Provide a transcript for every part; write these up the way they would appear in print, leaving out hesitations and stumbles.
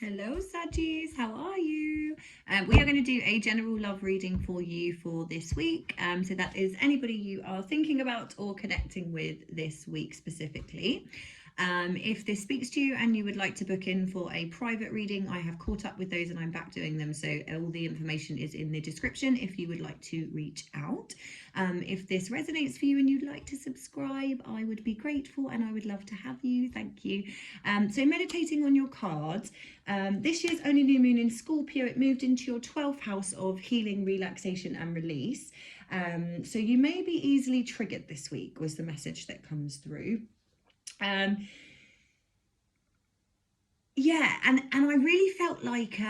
Hello Saggies, how are you? We are going to do a general love reading for you for this week. So that is anybody you are thinking about or connecting with this week specifically. If this speaks to you and you would like to book in for a private reading, I have caught up with those and I'm back doing them. So all the information is in the description if you would like to reach out. If this resonates for you and you'd like to subscribe, I would be grateful and I would love to have you. Thank you. So meditating on your cards. This year's only new moon in Scorpio, it moved into your 12th house of healing, relaxation and release. So you may be easily triggered this week was the message that comes through. Yeah, and I really felt like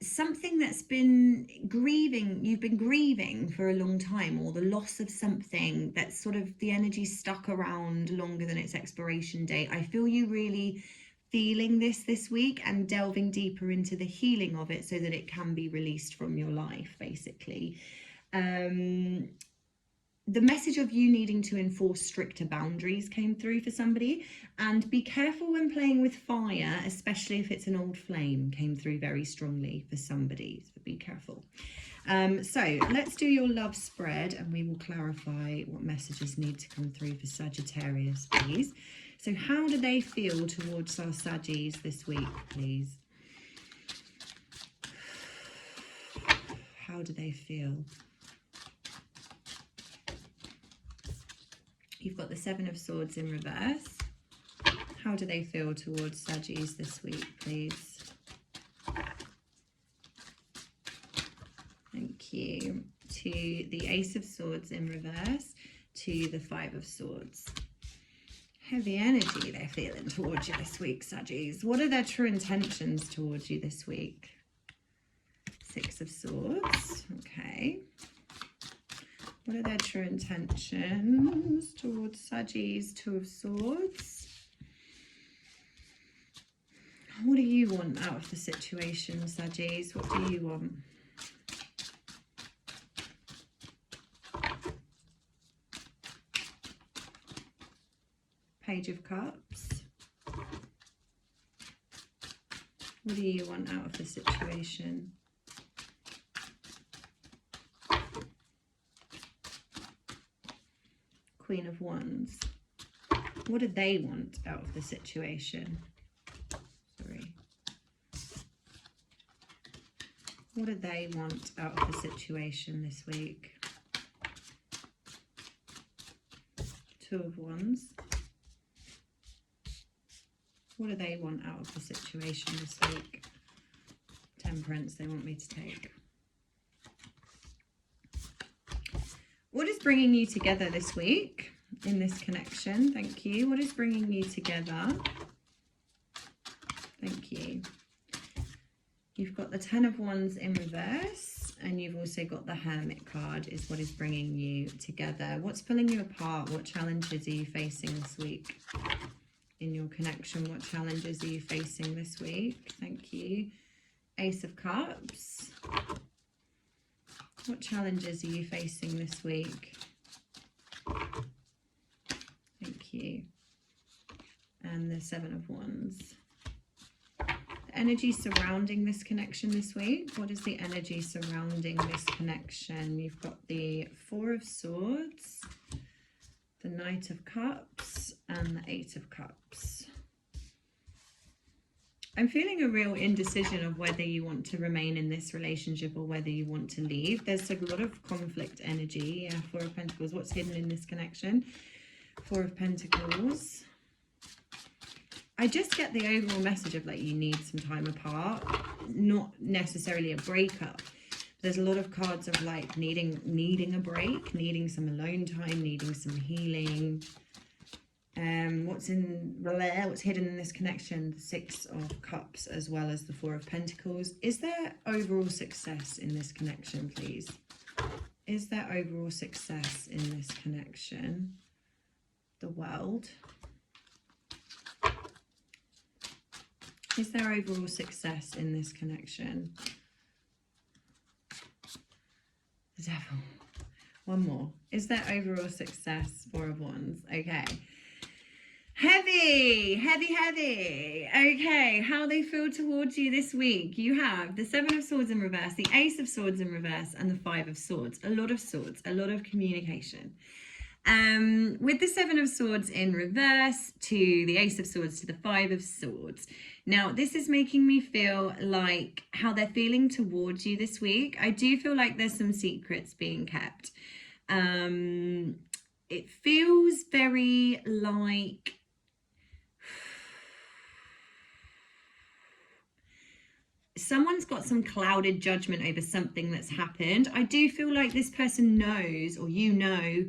something that's been you've been grieving for a long time, or the loss of something that's sort of the energy stuck around longer than its expiration date. I feel you really feeling this week and delving deeper into the healing of it so that it can be released from your life, basically. The message of you needing to enforce stricter boundaries came through for somebody, and be careful when playing with fire, especially if it's an old flame, came through very strongly for somebody, so be careful. So let's do your love spread and we will clarify what messages need to come through for Sagittarius, please. So how do they feel towards our Saggies this week, please? How do they feel? You've got the Seven of Swords in reverse. How do they feel towards Saggies this week, please? Thank you. To the Ace of Swords in reverse, to the Five of Swords. Heavy energy they're feeling towards you this week, Saggies. What are their true intentions towards you this week? Six of Swords. Okay. What are their true intentions towards Saggies? Two of Swords. What do you want out of the situation, Saggies? What do you want? Page of Cups. What do you want out of the situation? Queen of Wands. What do they want out of the situation? Sorry. What do they want out of the situation this week? Two of Wands. What do they want out of the situation this week? Temperance, they want me to take. What is bringing you together this week in this connection? Thank you. What is bringing you together? Thank you. You've got the Ten of Wands in reverse, and you've also got the Hermit card is what is bringing you together. What's pulling you apart? What challenges are you facing this week in your connection? What challenges are you facing this week? Thank you. Ace of Cups. What challenges are you facing this week? Thank you. And the Seven of Wands. The energy surrounding this connection this week. What is the energy surrounding this connection? You've got the Four of Swords, the Knight of Cups, and the Eight of Cups. I'm feeling a real indecision of whether you want to remain in this relationship or whether you want to leave. There's a lot of conflict energy. Yeah, Four of Pentacles. What's hidden in this connection? Four of Pentacles. I just get the overall message of like you need some time apart. Not necessarily a breakup. There's a lot of cards of like needing a break, needing some alone time, needing some healing. What's hidden in this connection? The Six of Cups as well as the Four of Pentacles. Is there overall success in this connection, please? Is there overall success in this connection? The World. Is there overall success in this connection? The Devil. One more. Is there overall success? Four of Wands. Okay. Heavy heavy. Okay, how they feel towards you this week. You have the Seven of Swords in reverse, the Ace of Swords in reverse, and the Five of Swords. A lot of swords, a lot of communication. With the Seven of Swords in reverse to the Ace of Swords to the Five of Swords. Now, this is making me feel like how they're feeling towards you this week. I do feel like there's some secrets being kept. It feels very like someone's got some clouded judgment over something that's happened. I do feel like this person knows, or you know,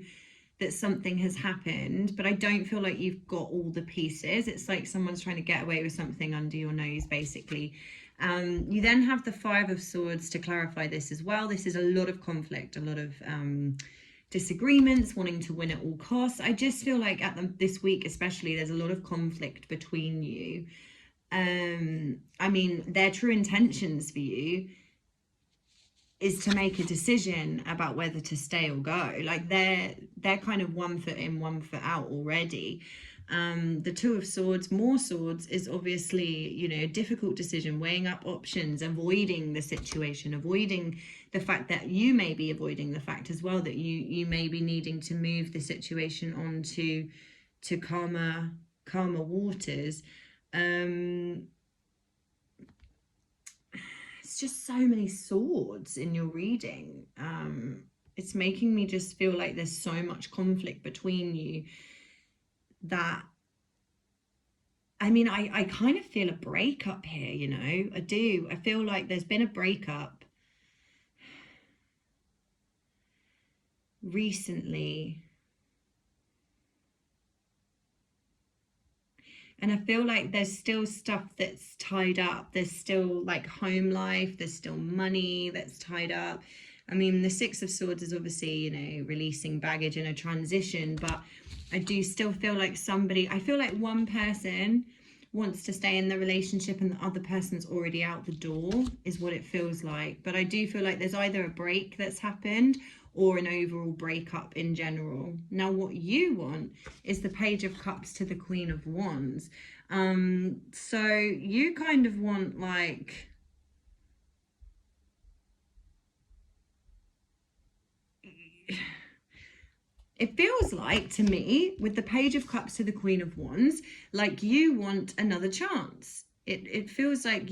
that something has happened, but I don't feel like you've got all the pieces. It's like someone's trying to get away with something under your nose, basically. You then have the Five of Swords to clarify this as well. This is a lot of conflict, a lot of disagreements, wanting to win at all costs. I just feel like this week especially, there's a lot of conflict between you. I mean, their true intentions for you is to make a decision about whether to stay or go. Like they're kind of 1 foot in, 1 foot out already. The Two of Swords, more swords, is obviously, you know, a difficult decision, weighing up options, avoiding the situation, avoiding the fact that you may be avoiding the fact as well that you may be needing to move the situation on to calmer waters. It's just so many swords in your reading. It's making me just feel like there's so much conflict between you that, I mean, I kind of feel a breakup here, you know. I do. I feel like there's been a breakup recently. And I feel like there's still stuff that's tied up. There's still like home life. There's still money that's tied up. I mean, the Six of Swords is obviously, you know, releasing baggage in a transition. But I do still feel like I feel like one person wants to stay in the relationship and the other person's already out the door is what it feels like. But I do feel like there's either a break that's happened or an overall breakup in general. Now, what you want is the Page of Cups to the Queen of Wands. So you kind of want, like, it feels like to me, with the Page of Cups to the Queen of Wands, like you want another chance. It feels like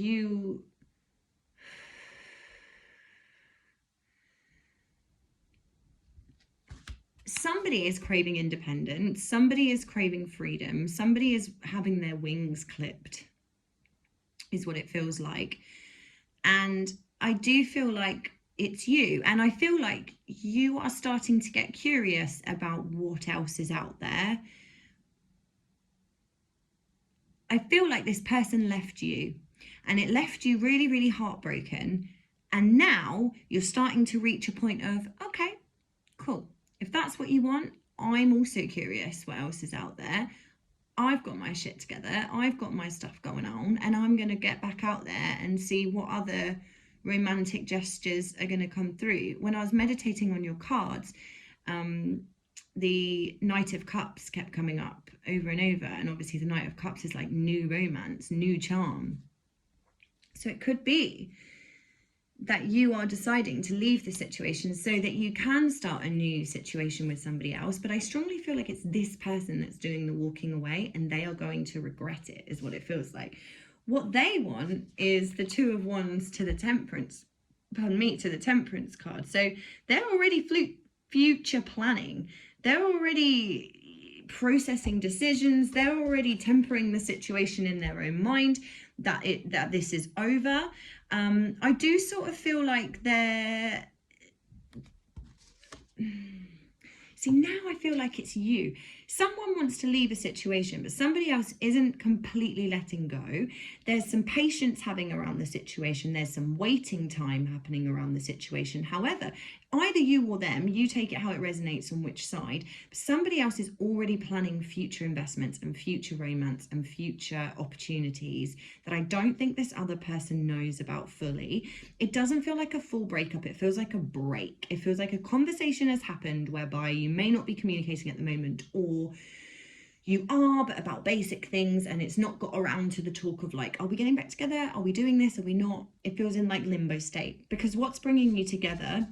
somebody is craving independence, somebody is craving freedom, somebody is having their wings clipped, is what it feels like. And I do feel like it's you, and I feel like you are starting to get curious about what else is out there. I feel like this person left you, and it left you really, really heartbroken, and now you're starting to reach a point of, okay, cool. If that's what you want, I'm also curious what else is out there. I've got my shit together. I've got my stuff going on, and I'm going to get back out there and see what other romantic gestures are going to come through. When I was meditating on your cards, the Knight of Cups kept coming up over and over. And obviously the Knight of Cups is like new romance, new charm. So it could be that you are deciding to leave the situation so that you can start a new situation with somebody else. But I strongly feel like it's this person that's doing the walking away, and they are going to regret it, is what it feels like. What they want is the Two of Wands to the Temperance, to the Temperance card. So they're already future planning. They're already processing decisions. They're already tempering the situation in their own mind that this is over. I do sort of feel like they're... See, now I feel like it's you. Someone wants to leave a situation, but somebody else isn't completely letting go. There's some patience having around the situation. There's some waiting time happening around the situation. However, either you or them, you take it how it resonates on which side, but somebody else is already planning future investments and future romance and future opportunities that I don't think this other person knows about fully. It doesn't feel like a full breakup. It feels like a break. It feels like a conversation has happened whereby you may not be communicating at the moment, or you are, but about basic things, and it's not got around to the talk of like, are we getting back together? Are we doing this? Are we not? It feels in like limbo state, because what's bringing you together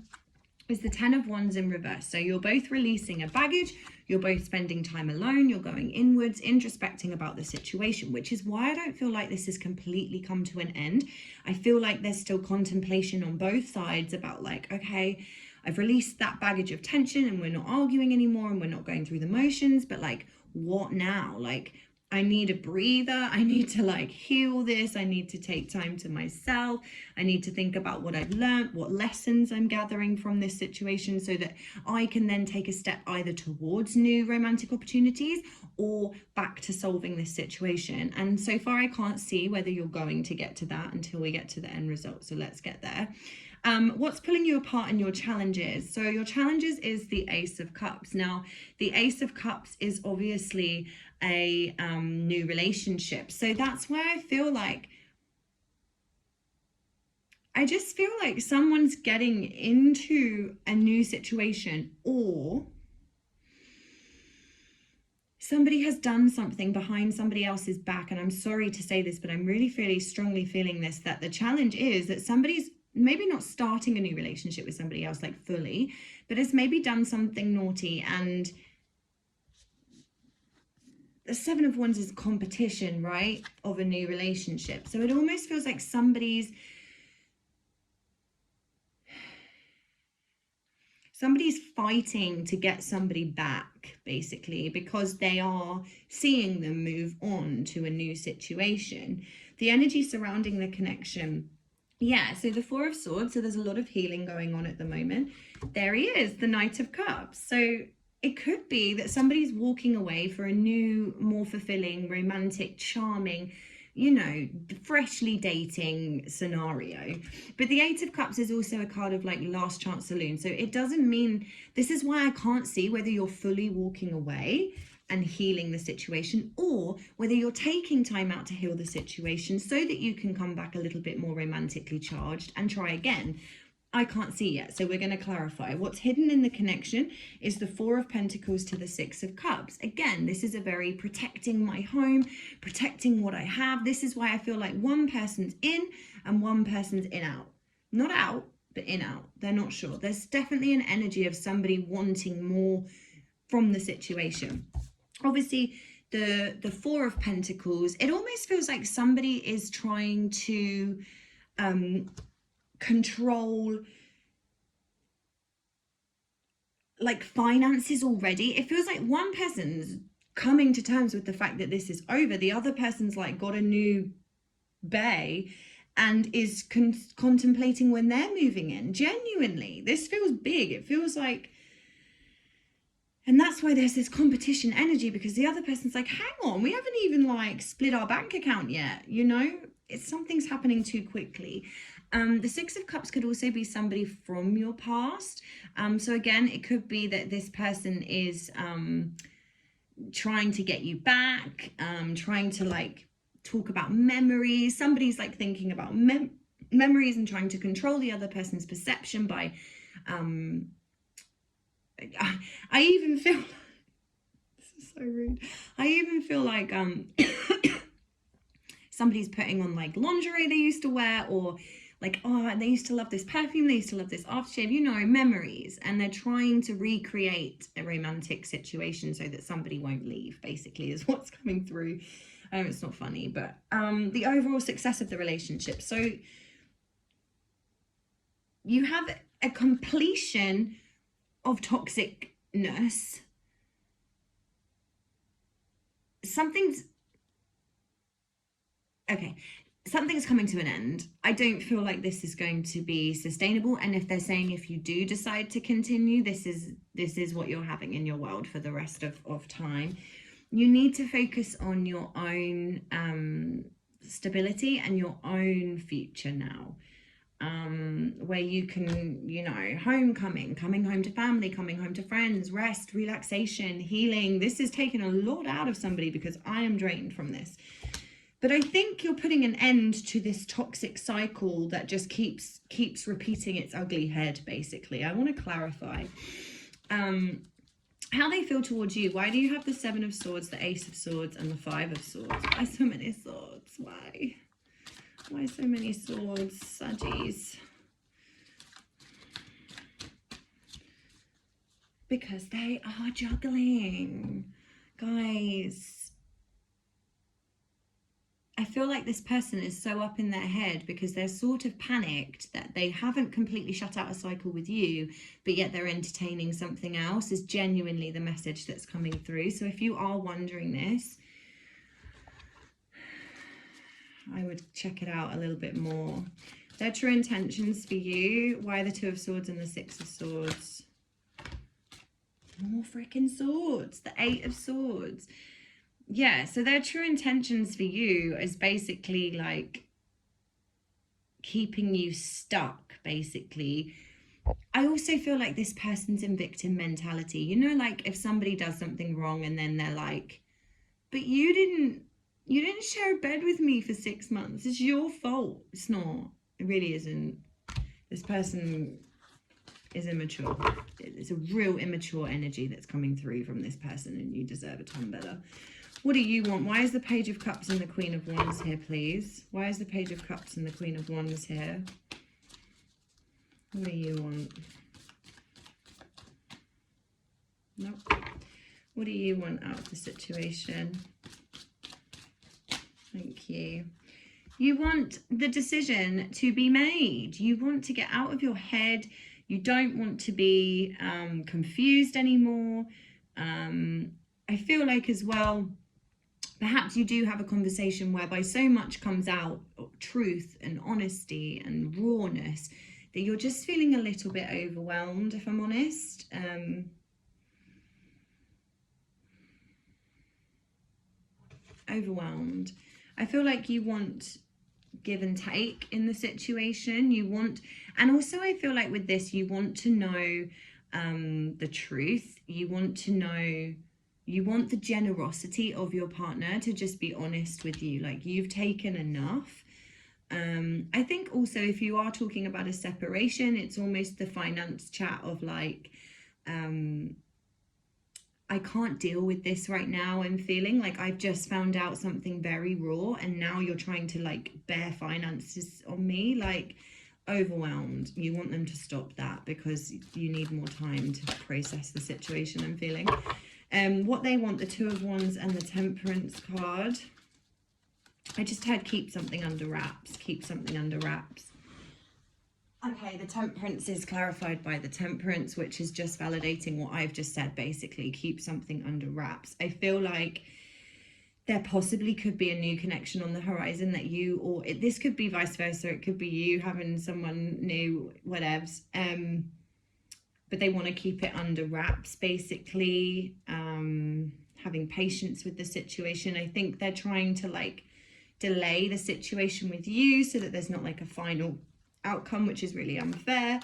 is the 10 of Wands in reverse. So you're both releasing a baggage, you're both spending time alone, you're going inwards, introspecting about the situation, which is why I don't feel like this has completely come to an end. I feel like there's still contemplation on both sides about like, okay, I've released that baggage of tension and we're not arguing anymore and we're not going through the motions, but like, what now? Like, I need a breather. I need to like heal this. I need to take time to myself. I need to think about what I've learned, what lessons I'm gathering from this situation, so that I can then take a step either towards new romantic opportunities or back to solving this situation. And so far, I can't see whether you're going to get to that until we get to the end result. So let's get there. What's pulling you apart in your challenges? So your challenges is the Ace of Cups. Now, the Ace of Cups is obviously a new relationship. So that's where I feel like, I just feel like someone's getting into a new situation, or somebody has done something behind somebody else's back. And I'm sorry to say this, but I'm really strongly feeling this, that the challenge is that somebody's maybe not starting a new relationship with somebody else like fully, but has maybe done something naughty. And the Seven of Wands is competition, right, of a new relationship. So it almost feels like somebody's fighting to get somebody back, basically, because they are seeing them move on to a new situation. The energy surrounding the connection, yeah, so the Four of Swords, so there's a lot of healing going on at the moment. There he is, the Knight of Cups. So it could be that somebody's walking away for a new, more fulfilling, romantic, charming, you know, freshly dating scenario. But the Eight of Cups is also a card of like last chance saloon. So it doesn't mean, this is why I can't see whether you're fully walking away and healing the situation, or whether you're taking time out to heal the situation so that you can come back a little bit more romantically charged and try again. I can't see yet, so we're going to clarify. What's hidden in the connection is the Four of Pentacles to the Six of Cups. Again, this is a very protecting my home, protecting what I have. This is why I feel like one person's in and one person's in out. Not out, but in out. They're not sure. There's definitely an energy of somebody wanting more from the situation. Obviously, the Four of Pentacles, it almost feels like somebody is trying to control like finances already. It feels like one person's coming to terms with the fact that this is over. The other person's like got a new bae and is contemplating when they're moving in. Genuinely, this feels big. It feels like, and that's why there's this competition energy, because the other person's like, hang on, we haven't even like split our bank account yet, you know? It's something's happening too quickly. The Six of Cups could also be somebody from your past. So again, it could be that this person is trying to get you back, trying to like talk about memories. Somebody's like thinking about memories and trying to control the other person's perception by I even feel, this is so rude, I even feel like somebody's putting on like lingerie they used to wear, or like, oh, they used to love this perfume, they used to love this aftershave, you know, memories, and they're trying to recreate a romantic situation so that somebody won't leave, basically, is what's coming through. It's not funny, but the overall success of the relationship. So you have a completion of toxicness. Something's coming to an end. I don't feel like this is going to be sustainable. And if they're saying if you do decide to continue, this is what you're having in your world for the rest of time. You need to focus on your own stability and your own future now. Where you can, you know, coming home to family, coming home to friends, rest, relaxation, healing. This is taking a lot out of somebody, because I am drained from this. But I think you're putting an end to this toxic cycle that just keeps repeating its ugly head, basically. I want to clarify. how they feel towards you. Why do you have the Seven of Swords, the Ace of Swords, and the Five of Swords? Why so many swords? Why? Why so many swords, Saggies? Because they are juggling. Guys, I feel like this person is so up in their head because they're sort of panicked that they haven't completely shut out a cycle with you, but yet they're entertaining something else, is genuinely the message that's coming through. So if you are wondering this, I would check it out a little bit more. Their true intentions for you. Why the Two of Swords and the Six of Swords? More freaking swords. The Eight of Swords. Yeah, so their true intentions for you is basically like keeping you stuck, basically. I also feel like this person's in victim mentality. You know, like if somebody does something wrong and then they're like, but you didn't share a bed with me for 6 months. It's your fault. It's not. It really isn't. This person is immature. It's a real immature energy that's coming through from this person, and you deserve a ton better. What do you want? Why is the Page of Cups and the Queen of Wands here, please? Why is the Page of Cups and the Queen of Wands here? What do you want? Nope. What do you want out of the situation? Thank you. You want the decision to be made. You want to get out of your head. You don't want to be confused anymore. I feel like as well, perhaps you do have a conversation whereby so much comes out of truth and honesty and rawness that you're just feeling a little bit overwhelmed, if I'm honest. Overwhelmed. I feel like you want give and take in the situation. You want, and also I feel like with this, you want to know the truth. You want to know, you want the generosity of your partner to just be honest with you. Like, you've taken enough. I think also if you are talking about a separation, it's almost the finance chat of like, I can't deal with this right now. I'm feeling like I've just found out something very raw, and now you're trying to like bear finances on me, like overwhelmed. You want them to stop that because you need more time to process the situation, I'm feeling. What they want, the Two of Wands and the Temperance card. I just heard keep something under wraps, keep something under wraps. Okay, the Temperance is clarified by the Temperance, which is just validating what I've just said, basically. Keep something under wraps. I feel like there possibly could be a new connection on the horizon that you, or this could be vice versa. It could be you having someone new, whatevs. But they want to keep it under wraps, basically. Having patience with the situation. I think they're trying to like delay the situation with you so that there's not like a final outcome, which is really unfair.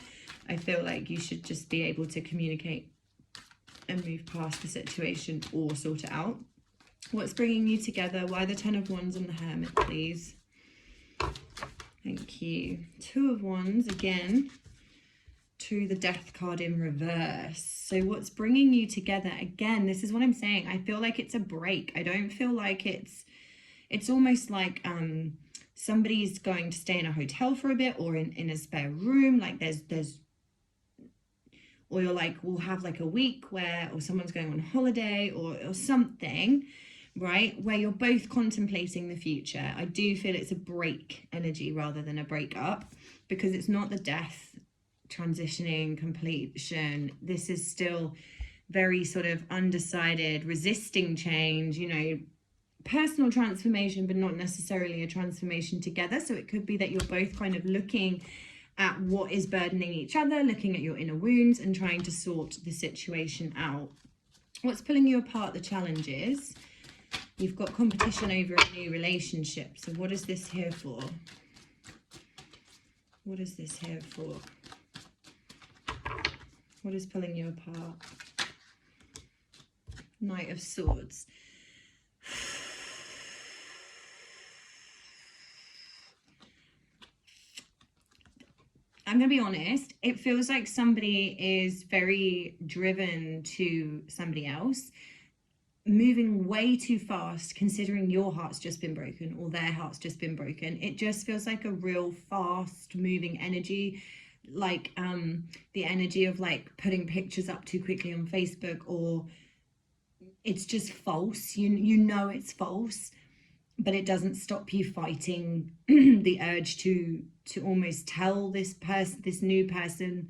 I feel like you should just be able to communicate and move past the situation or sort it out. What's bringing you together? Why the Ten of Wands and the Hermit, please? Thank you. Two of Wands again, to the Death card in reverse. So what's bringing you together? Again, this is what I'm saying. I feel like it's a break. I don't feel like it's almost like somebody's going to stay in a hotel for a bit, or in a spare room. Like there's or you're like, we'll have like a week where, or someone's going on holiday or something, right? Where you're both contemplating the future. I do feel it's a break energy rather than a breakup, because it's not the death, transitioning, completion. This is still very sort of undecided, resisting change, you know, personal transformation, but not necessarily a transformation together. So it could be that you're both kind of looking at what is burdening each other, looking at your inner wounds and trying to sort the situation out. What's pulling you apart? The challenges. You've got competition over a new relationship. So what is this here for? What is this here for? What is pulling you apart? Knight of Swords. I'm going to be honest, it feels like somebody is very driven to somebody else, moving way too fast, considering your heart's just been broken or their heart's just been broken. It just feels like a real fast moving energy, like the energy of like putting pictures up too quickly on Facebook, or it's just false. You know it's false, but it doesn't stop you fighting the urge to almost tell this new person.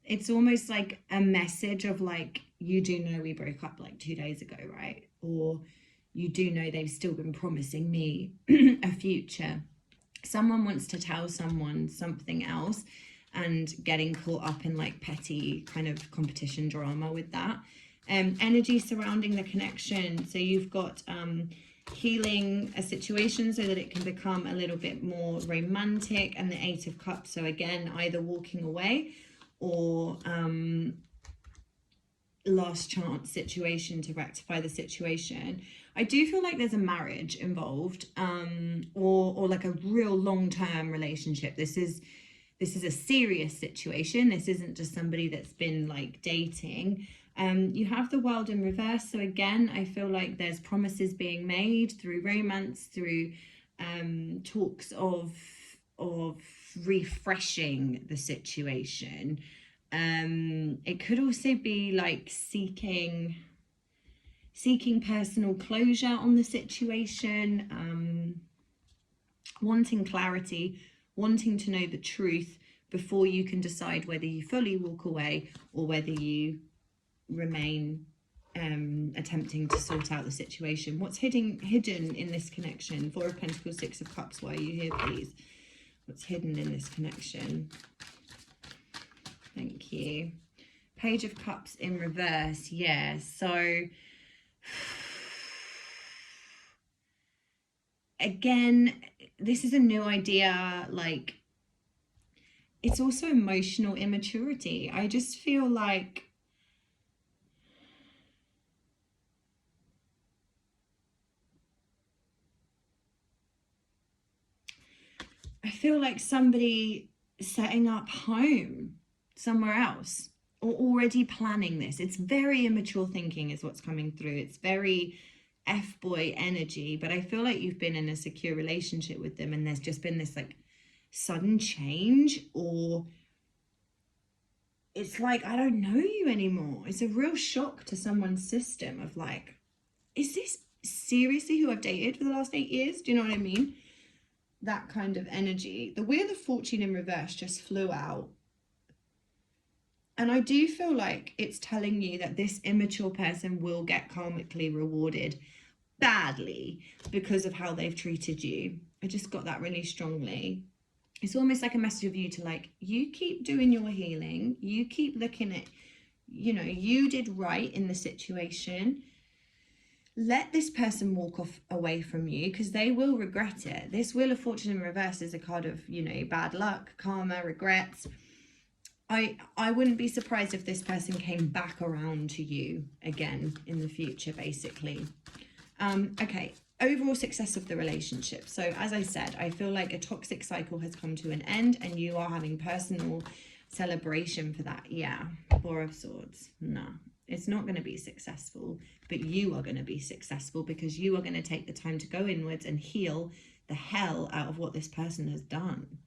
It's almost like a message of like, you do know we broke up like 2 days ago, right? Or you do know they've still been promising me a future. Someone wants to tell someone something else and getting caught up in like petty kind of competition drama with that. Energy surrounding the connection. So you've got healing a situation so that it can become a little bit more romantic, and the 8 of Cups. So again, either walking away or last chance situation to rectify the situation. I do feel like there's a marriage involved, or like a real long-term relationship. This is a serious situation. This isn't just somebody that's been like dating. You have the World in reverse. So again, I feel like there's promises being made through romance, through talks of refreshing the situation. It could also be like seeking personal closure on the situation, wanting clarity, wanting to know the truth before you can decide whether you fully walk away or whether you remain attempting to sort out the situation. What's hidden in this connection? 4 of Pentacles, 6 of Cups. Why are you here, please? What's hidden in this connection? Thank you. Page of Cups in reverse. Yeah, so again, this is a new idea. Like, it's also emotional immaturity. I just feel like somebody setting up home somewhere else or already planning this. It's very immature thinking is what's coming through. It's very F-boy energy, but I feel like you've been in a secure relationship with them and there's just been this like sudden change, or it's like, I don't know you anymore. It's a real shock to someone's system of like, is this seriously who I've dated for the last 8 years? Do you know what I mean? That kind of energy. The Wheel of Fortune in reverse just flew out. And I do feel like it's telling you that this immature person will get karmically rewarded badly because of how they've treated you. I just got that really strongly. It's almost like a message of you to like, you keep doing your healing. You keep looking at, you know, you did right in the situation. Let this person walk away from you because they will regret it. This Wheel of Fortune in reverse is a card of, you know, bad luck, karma, regrets. I wouldn't be surprised if this person came back around to you again in the future, basically. Okay, overall success of the relationship. So as I said, I feel like a toxic cycle has come to an end and you are having personal celebration for that. Yeah, 4 of Swords. No, it's not going to be successful, but you are going to be successful because you are going to take the time to go inwards and heal the hell out of what this person has done.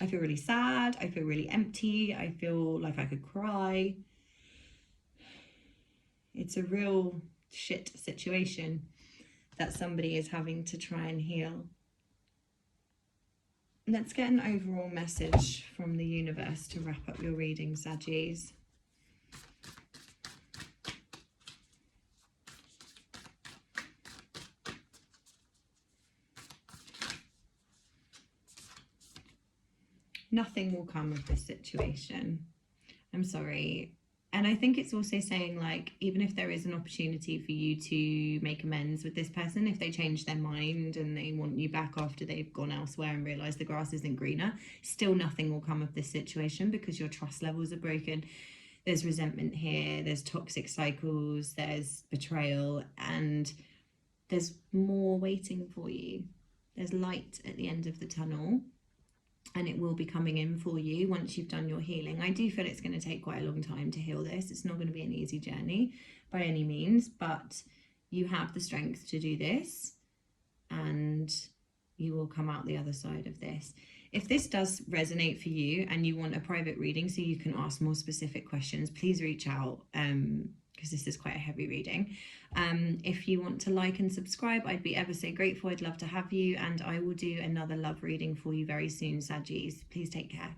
I feel really sad. I feel really empty. I feel like I could cry. It's a real shit situation that somebody is having to try and heal. Let's get an overall message from the universe to wrap up your reading, Saggies. Nothing will come of this situation. I'm sorry. And I think it's also saying, like, even if there is an opportunity for you to make amends with this person, if they change their mind and they want you back after they've gone elsewhere and realised the grass isn't greener, still nothing will come of this situation because your trust levels are broken. There's resentment here, there's toxic cycles, there's betrayal, and there's more waiting for you. There's light at the end of the tunnel, and it will be coming in for you once you've done your healing. I do feel it's going to take quite a long time to heal this. It's not going to be an easy journey by any means, but you have the strength to do this, and you will come out the other side of this. If this does resonate for you and you want a private reading so you can ask more specific questions, please reach out, because this is quite a heavy reading. If you want to like and subscribe, I'd be ever so grateful. I'd love to have you, and I will do another love reading for you very soon, Saggies. Please take care.